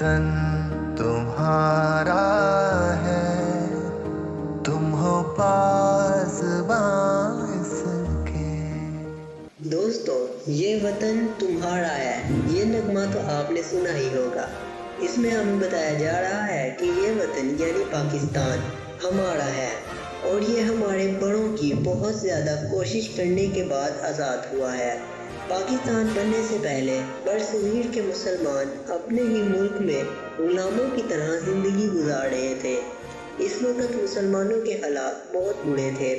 वतन तुम्हारा है, तुम हो पासबां इसके। दोस्तों, ये वतन तुम्हारा है, ये नगमा तो आपने सुना ही होगा। इसमें हमें बताया जा रहा है कि ये वतन यानी पाकिस्तान हमारा है और ये हमारे बड़ों की बहुत ज़्यादा कोशिश करने के बाद आज़ाद हुआ है। पाकिस्तान बनने से पहले बरसगीर के मुसलमान अपने ही मुल्क में गुलामों की तरह ज़िंदगी गुजार रहे थे। इस वक्त मुसलमानों के हालात बहुत बुरे थे,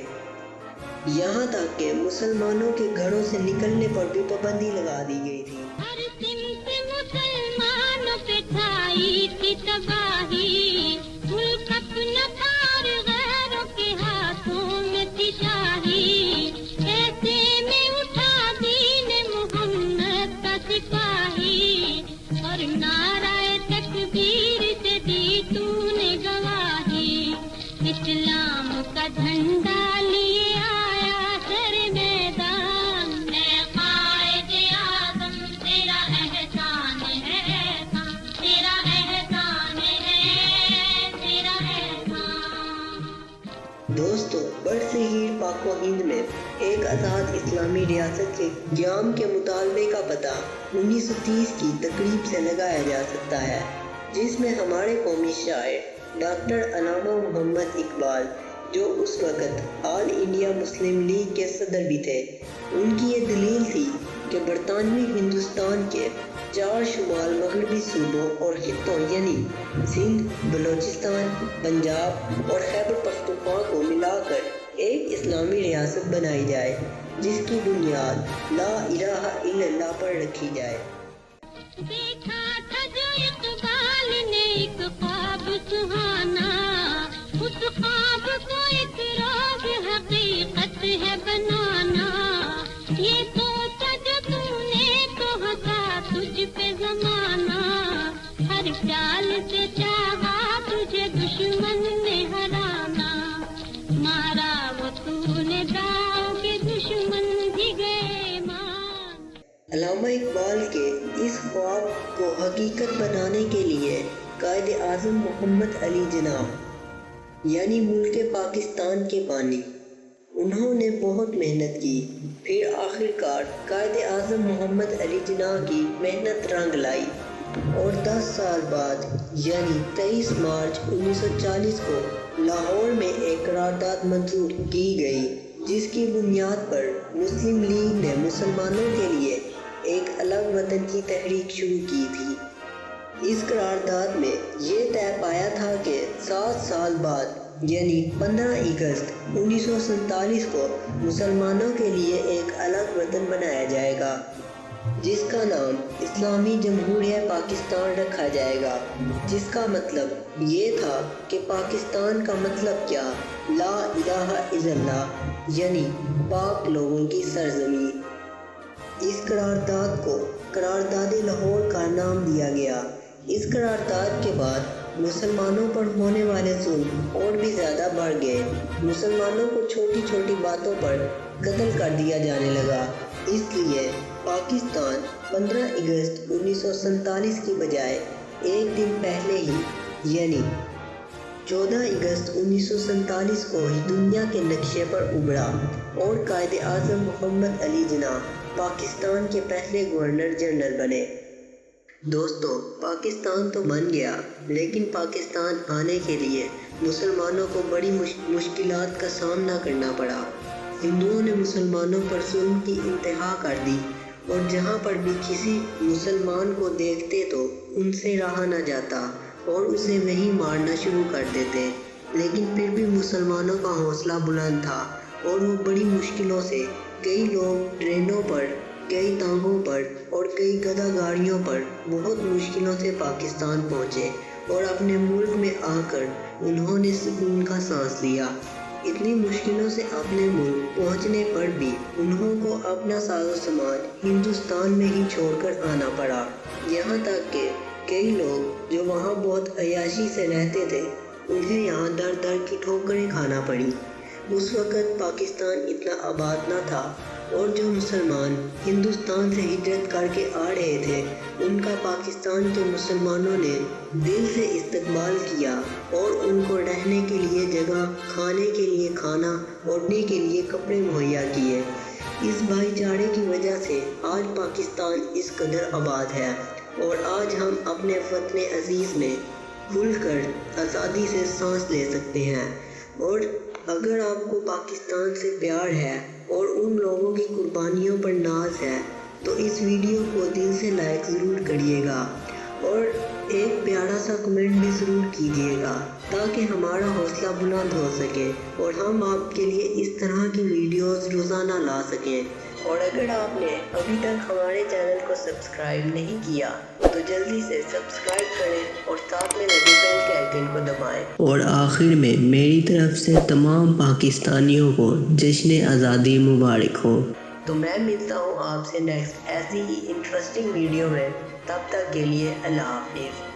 यहाँ तक कि मुसलमानों के घरों से निकलने पर भी पाबंदी लगा दी गई थी। हर सिमत मुसलमानों पे छाई थी तबाही, मुल्क अपना थार गैरों के हाथों में थी शाही। ऐसे में उठा दीन मोहम्मद का सिपाही और नाराए तकबीर से दी तूने गवाही। इस्लाम का झंडा लिए आया सर मैदान, मैं कायदे आज़म तेरा एहसान है, तेरा एहसान है, तेरा एहसान। दोस्तों, बरसगीर पाक व हिंद में एक आज़ाद इस्लामी रियासत के क़याम के मुतालबे का पता 1930 की तकरीब से लगाया जा सकता है, जिसमें हमारे कौमी शायर डॉक्टर अल्लामा मोहम्मद इकबाल, जो उस वक़्त ऑल इंडिया मुस्लिम लीग के सदर भी थे, उनकी ये दलील थी कि बरतानवी हिंदुस्तान के 4 शुमाल मगरबी सूबों और खित्तों यानी सिंध, बलोचिस्तान, पंजाब और खैबर पख्तूनख्वा को मिलाकर एक इस्लामी रियासत बनाई जाए, जिसकी बुनियाद ला इलाहा इल्लल्लाह पर रखी जाए। देखा था जो इकबाल ने एक ख्वाब सुहाना, उस ख्वाब को एक रोज़ हकीकत है बनाना। ये सोचा जो तूने तो हंसा तुझ पे ज़माना, हर चाल से चाहा तुझे दुश्मन ने हराना। मारा वो तूने दाव के दुश्मन भी गए मान। अल्लामा इकबाल के इस ख्वाब को हकीकत बनाने के लिए कायदे आज़म मोहम्मद अली जिन्नाह यानी मुल्क पाकिस्तान के बानी, उन्होंने बहुत मेहनत की। फिर आखिरकार कायदे आज़म मोहम्मद अली जिन्नाह की मेहनत रंग लाई और 10 साल बाद यानी 23 मार्च 1940 को लाहौर में एक करारदाद मंजूर की गई, जिसकी बुनियाद पर मुस्लिम लीग ने मुसलमानों के लिए एक अलग वतन की तहरीक शुरू की थी। इस करारदाद में ये तय पाया था कि 7 साल बाद यानी 15 अगस्त 1947 को मुसलमानों के लिए एक अलग वतन बनाया जाएगा, जिसका नाम इस्लामी जमहूरिया पाकिस्तान रखा जाएगा, जिसका मतलब ये था कि पाकिस्तान का मतलब क्या, ला इलाहा इल्लल्लाह यानी पाक लोगों की सरजमीन। इस करारदाद को करारदाद लाहौर का नाम दिया गया। इस करारदाद के बाद मुसलमानों पर होने वाले जुल्म और भी ज़्यादा बढ़ गए। मुसलमानों को छोटी छोटी बातों पर कत्ल कर दिया जाने लगा। इसलिए पाकिस्तान 15 अगस्त 1947 की बजाय एक दिन पहले ही यानी 14 अगस्त 1947 को ही दुनिया के नक्शे पर उभरा और कायदे आज़म मोहम्मद अली जिन्नाह पाकिस्तान के पहले गवर्नर जनरल बने। दोस्तों, पाकिस्तान तो बन गया, लेकिन पाकिस्तान आने के लिए मुसलमानों को बड़ी मुश्किलात का सामना करना पड़ा। हिंदुओं ने मुसलमानों पर जुल्म की इंतहा कर दी और जहाँ पर भी किसी मुसलमान को देखते तो उनसे रहा न जाता और उसे वहीं मारना शुरू कर देते। लेकिन फिर भी मुसलमानों का हौसला बुलंद था और वो बड़ी मुश्किलों से कई लोग ट्रेनों पर, कई तांगों पर और कई गधा गाड़ियों पर बहुत मुश्किलों से पाकिस्तान पहुँचे और अपने मुल्क में आकर उन्होंने सुकून का सांस लिया। इतनी मुश्किलों से अपने मुल्क पहुँचने पर भी उन्हों को अपना साजो सामान हिंदुस्तान में ही छोड़कर आना पड़ा। यहाँ तक कि कई लोग जो वहाँ बहुत अय्याशी से रहते थे, उन्हें यहाँ दर दर की ठोकरें खाना पड़ी। उस वक़्त पाकिस्तान इतना आबाद न था اور جو مسلمان ہندوستان سے ہجرت کر کے آ رہے تھے ان کا پاکستان کے مسلمانوں نے دل سے استقبال کیا اور ان کو رہنے کے لیے جگہ، کھانے کے لیے کھانا، اوڑھنے کے لیے کپڑے مہیا کیے۔ اس بھائی چارے کی وجہ سے آج پاکستان اس قدر آباد ہے اور آج ہم اپنے وطن عزیز میں کھل کر آزادی سے سانس لے سکتے ہیں۔ اور اگر آپ کو پاکستان سے پیار ہے اور ان لوگوں کی قربانیوں پر ناز ہے تو اس ویڈیو کو دل سے لائک ضرور کریے گا اور ایک پیارا سا کمنٹ بھی ضرور کیجیے گا تاکہ ہمارا حوصلہ بلند ہو سکے اور ہم آپ کے لیے اس طرح کی ویڈیوز روزانہ لا سکیں۔ اور اگر آپ نے ابھی تک ہمارے چینل کو سبسکرائب نہیں کیا تو جلدی سے سبسکرائب کریں اور ساتھ میں لگے بیل کے آئیکن کو دبائیں۔ اور آخر میں میری طرف سے تمام پاکستانیوں کو جشن آزادی مبارک ہو۔ تو میں ملتا ہوں آپ سے نیکسٹ ایسی ہی انٹرسٹنگ ویڈیو میں، تب تک کے لیے اللہ حافظ۔